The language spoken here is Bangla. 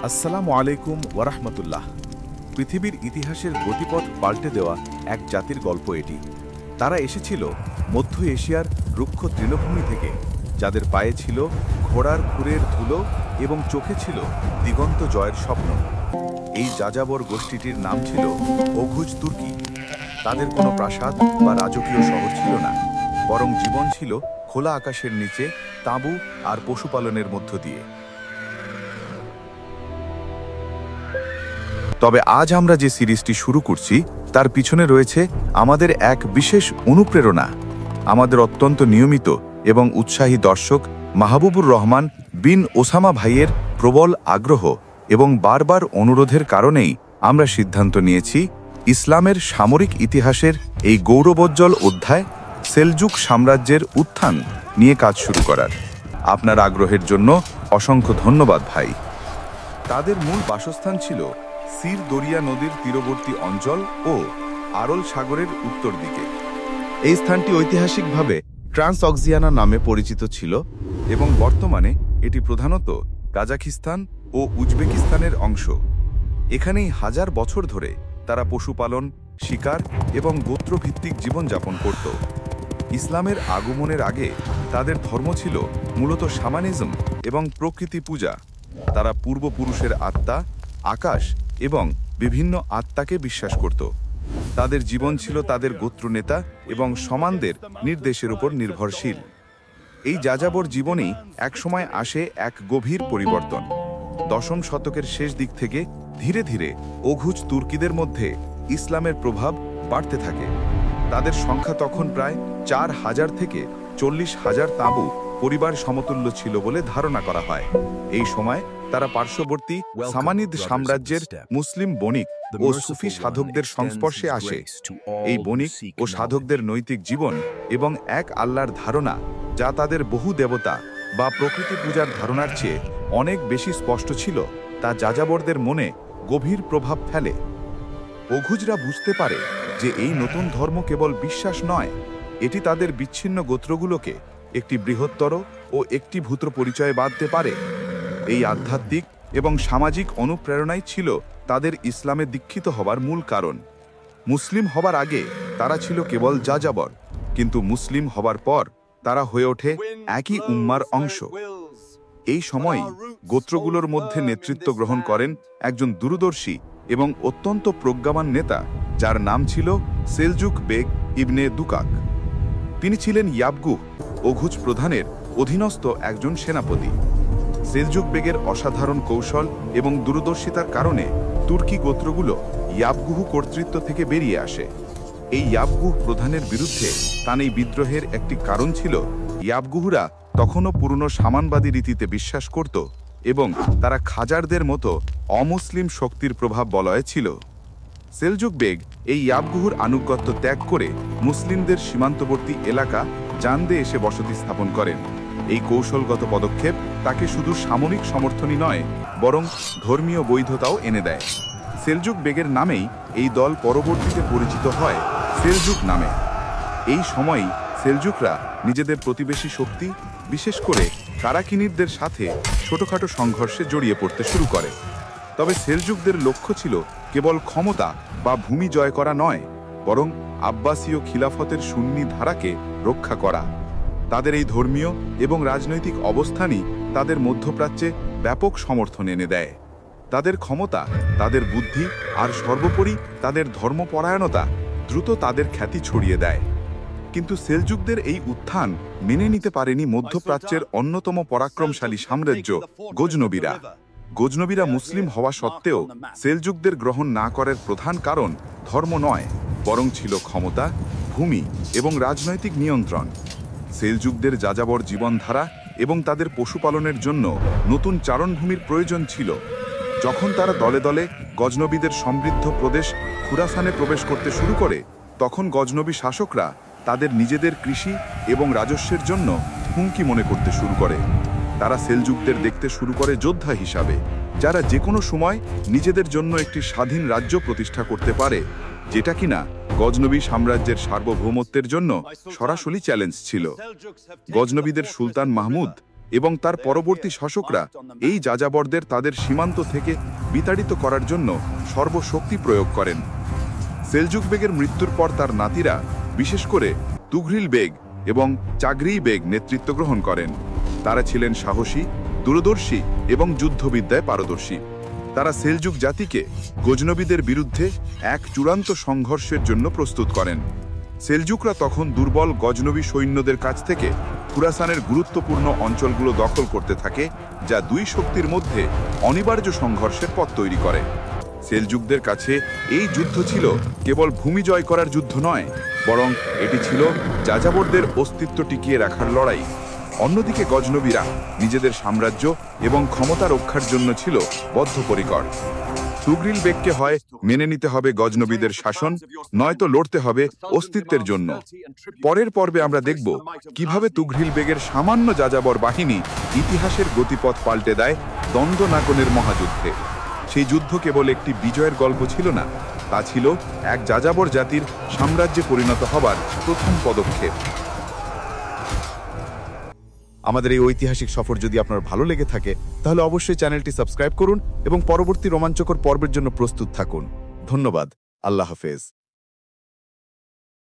আসসালামু আলাইকুম ওয়ারাহমাতুল্লাহ। পৃথিবীর ইতিহাসের গতিপথ পাল্টে দেওয়া এক জাতির গল্প এটি। তারা এসেছিল মধ্য এশিয়ার রুক্ষ তৃণভূমি থেকে, যাদের পায়ে ছিল ঘোড়ার খুরের ধুলো এবং চোখে ছিল দিগন্ত জয়ের স্বপ্ন। এই যাযাবর গোষ্ঠীটির নাম ছিল ওঘুজ তুর্কি। তাদের কোনো প্রাসাদ বা রাজকীয় শহর ছিল না, বরং জীবন ছিল খোলা আকাশের নিচে, তাঁবু আর পশুপালনের মধ্য দিয়ে। তবে আজ আমরা যে সিরিজটি শুরু করছি তার পিছনে রয়েছে আমাদের এক বিশেষ অনুপ্রেরণা। আমাদের অত্যন্ত নিয়মিত এবং উৎসাহী দর্শক মাহবুবুর রহমান বিন ওসামা ভাইয়ের প্রবল আগ্রহ এবং বারবার অনুরোধের কারণেই আমরা সিদ্ধান্ত নিয়েছি ইসলামের সামরিক ইতিহাসের এই গৌরবোজ্জ্বল অধ্যায় সেলজুক সাম্রাজ্যের উত্থান নিয়ে কাজ শুরু করার। আপনার আগ্রহের জন্য অসংখ্য ধন্যবাদ ভাই। তাদের মূল বাসস্থান ছিল সির দরিয়া নদীর তীরবর্তী অঞ্চল ও আরল সাগরের উত্তর দিকে। এই স্থানটি ঐতিহাসিকভাবে ট্রান্সঅক্সিয়ানা নামে পরিচিত ছিল এবং বর্তমানে এটি প্রধানত কাজাখিস্তান ও উজবেকিস্তানের অংশ। এখানেই হাজার বছর ধরে তারা পশুপালন, শিকার এবং গোত্রভিত্তিক জীবনযাপন করত। ইসলামের আগমনের আগে তাদের ধর্ম ছিল মূলত শামানিজম এবং প্রকৃতি পূজা। তারা পূর্বপুরুষের আত্মা, আকাশ এবং বিভিন্ন আত্মাকে বিশ্বাস করত। তাদের জীবন ছিল তাদের গোত্রনেতা এবং সমানদের নির্দেশের উপর নির্ভরশীল। এই যাযাবর জীবনেই একসময় আসে এক গভীর পরিবর্তন। দশম শতকের শেষ দিক থেকে ধীরে ধীরে ওঘুজ তুর্কিদের মধ্যে ইসলামের প্রভাব বাড়তে থাকে। তাদের সংখ্যা তখন প্রায় ৪,০০০ থেকে ৪০,০০০ তাঁবু পরিবার সমতুল্য ছিল বলে ধারণা করা হয়। এই সময় তারা পার্শ্ববর্তী সামানিদ সাম্রাজ্যের মুসলিম বণিক ও সুফি সাধকদের সংস্পর্শে আসে। এই বণিক ও সাধকদের নৈতিক জীবন এবং এক আল্লাহর ধারণা, যা তাদের বহু দেবতা বা প্রকৃতি পূজার ধারণার চেয়ে অনেক বেশি স্পষ্ট ছিল, তা যাযাবরদের মনে গভীর প্রভাব ফেলে। ওঘুজরা বুঝতে পারে যে এই নতুন ধর্ম কেবল বিশ্বাস নয়, এটি তাদের বিচ্ছিন্ন গোত্রগুলোকে একটি বৃহত্তর ও একীভূত পরিচয়ে বাঁধতে পারে। এই আধ্যাত্মিক এবং সামাজিক অনুপ্রেরণাই ছিল তাদের ইসলামে দীক্ষিত হবার মূল কারণ। মুসলিম হবার আগে তারা ছিল কেবল যাযাবর, কিন্তু মুসলিম হবার পর তারা হয়ে ওঠে একই উম্মার অংশ। এই সময়ই গোত্রগুলোর মধ্যে নেতৃত্ব গ্রহণ করেন একজন দূরদর্শী এবং অত্যন্ত প্রজ্ঞাবান নেতা, যার নাম ছিল সেলজুক বেগ ইবনে দুকাক। তিনি ছিলেন ইয়াবগুহ ওঘুজ প্রধানের অধীনস্থ একজন সেনাপতি। সেলজুক বেগের অসাধারণ কৌশল এবং দূরদর্শিতার কারণে তুর্কি গোত্রগুলো ইয়াবগুহ কর্তৃত্ব থেকে বেরিয়ে আসে। এই ইয়াবগুহ প্রধানের বিরুদ্ধে তার এই বিদ্রোহের একটি কারণ ছিল ইয়াবগুহরা তখনও পুরনো সামানবাদী রীতিতে বিশ্বাস করত এবং তারা খাজারদের মতো অমুসলিম শক্তির প্রভাব বলয়ে ছিল। সেলজুক বেগ এই ইয়াবগুহুর আনুগত্য ত্যাগ করে মুসলিমদের সীমান্তবর্তী এলাকা জান্দে এসে বসতি স্থাপন করেন। এই কৌশলগত পদক্ষেপ তাকে শুধু সামরিক সমর্থনই নয়, বরং ধর্মীয় বৈধতাও এনে দেয়। সেলজুক বেগের নামেই এই দল পরবর্তীতে পরিচিত হয় সেলজুক নামে। এই সময়ই সেলজুকরা নিজেদের প্রতিবেশী শক্তি, বিশেষ করে কারাকিনিরদের সাথে ছোটখাটো সংঘর্ষে জড়িয়ে পড়তে শুরু করে। তবে সেলজুকদের লক্ষ্য ছিল কেবল ক্ষমতা বা ভূমি জয় করা নয়, বরং আব্বাসীয় খিলাফতের সুন্নি ধারাকে রক্ষা করা। তাদের এই ধর্মীয় এবং রাজনৈতিক অবস্থানই তাদের মধ্যপ্রাচ্যে ব্যাপক সমর্থন এনে দেয়। তাদের ক্ষমতা, তাদের বুদ্ধি আর সর্বোপরি তাদের ধর্মপরায়ণতা দ্রুত তাদের খ্যাতি ছড়িয়ে দেয়। কিন্তু সেলজুকদের এই উত্থান মেনে নিতে পারেনি মধ্যপ্রাচ্যের অন্যতম পরাক্রমশালী সাম্রাজ্য গজনবীরা। গজনবীরা মুসলিম হওয়া সত্ত্বেও সেলজুকদের গ্রহণ না করার প্রধান কারণ ধর্ম নয়, বরং ছিল ক্ষমতা, ভূমি এবং রাজনৈতিক নিয়ন্ত্রণ। সেলজুকদের যাযাবর জীবনধারা এবং তাদের পশুপালনের জন্য নতুন চারণভূমির প্রয়োজন ছিল। যখন তারা দলে দলে গজনবীদের সমৃদ্ধ প্রদেশ খুরাসানে প্রবেশ করতে শুরু করে, তখন গজনবী শাসকরা তাদের নিজেদের কৃষি এবং রাজস্বের জন্য হুমকি মনে করতে শুরু করে। তারা সেলজুকদের দেখতে শুরু করে যোদ্ধা হিসাবে, যারা যে কোনো সময় নিজেদের জন্য একটি স্বাধীন রাজ্য প্রতিষ্ঠা করতে পারে, যেটা কিনা গজনবী সাম্রাজ্যের সার্বভৌমত্বের জন্য সরাসরি চ্যালেঞ্জ ছিল। গজনবীদের সুলতান মাহমুদ এবং তার পরবর্তী শাসকরা এই যাযাবরদের তাদের সীমান্ত থেকে বিতাড়িত করার জন্য সর্বশক্তি প্রয়োগ করেন। সেলজুক বেগের মৃত্যুর পর তার নাতিরা, বিশেষ করে তুঘরিল বেগ এবং চাগরি বেগ নেতৃত্ব গ্রহণ করেন। তারা ছিলেন সাহসী, দূরদর্শী এবং যুদ্ধবিদ্যায় পারদর্শী। তারা সেলজুক জাতিকে গজনবীদের বিরুদ্ধে এক চূড়ান্ত সংঘর্ষের জন্য প্রস্তুত করেন। সেলজুকরা তখন দুর্বল গজনবী সৈন্যদের কাছ থেকে খুরাসানের গুরুত্বপূর্ণ অঞ্চলগুলো দখল করতে থাকে, যা দুই শক্তির মধ্যে অনিবার্য সংঘর্ষের পথ তৈরি করে। সেলজুকদের কাছে এই যুদ্ধ ছিল কেবল ভূমি জয় করার যুদ্ধ নয়, বরং এটি ছিল যাযাবরদের অস্তিত্ব টিকিয়ে রাখার লড়াই। অন্যদিকে গজনবীরা নিজেদের সাম্রাজ্য এবং ক্ষমতা রক্ষার জন্য ছিল বদ্ধপরিকর। তুঘরিল বেগকে হয় মেনে নিতে হবে গজনবীদের শাসন, নয়তো লড়তে হবে অস্তিত্বের জন্য। পরের পর্বে আমরা দেখব কিভাবে তুঘরিল বেগের সামান্য যাযাবর বাহিনী ইতিহাসের গতিপথ পাল্টে দেয় দ্বন্দ্বনাগনের মহাযুদ্ধে। সেই যুদ্ধ কেবল একটি বিজয়ের গল্প ছিল না, তা ছিল এক যাযাবর জাতির সাম্রাজ্যে পরিণত হবার প্রথম পদক্ষেপ। আমাদের এই ঐতিহাসিক সফর যদি আপনার ভালো লেগে থাকে, তাহলে অবশ্যই চ্যানেলটি সাবস্ক্রাইব করুন এবং পরবর্তী রোমাঞ্চকর পর্বের জন্য প্রস্তুত থাকুন। ধন্যবাদ। আল্লাহ হাফেজ।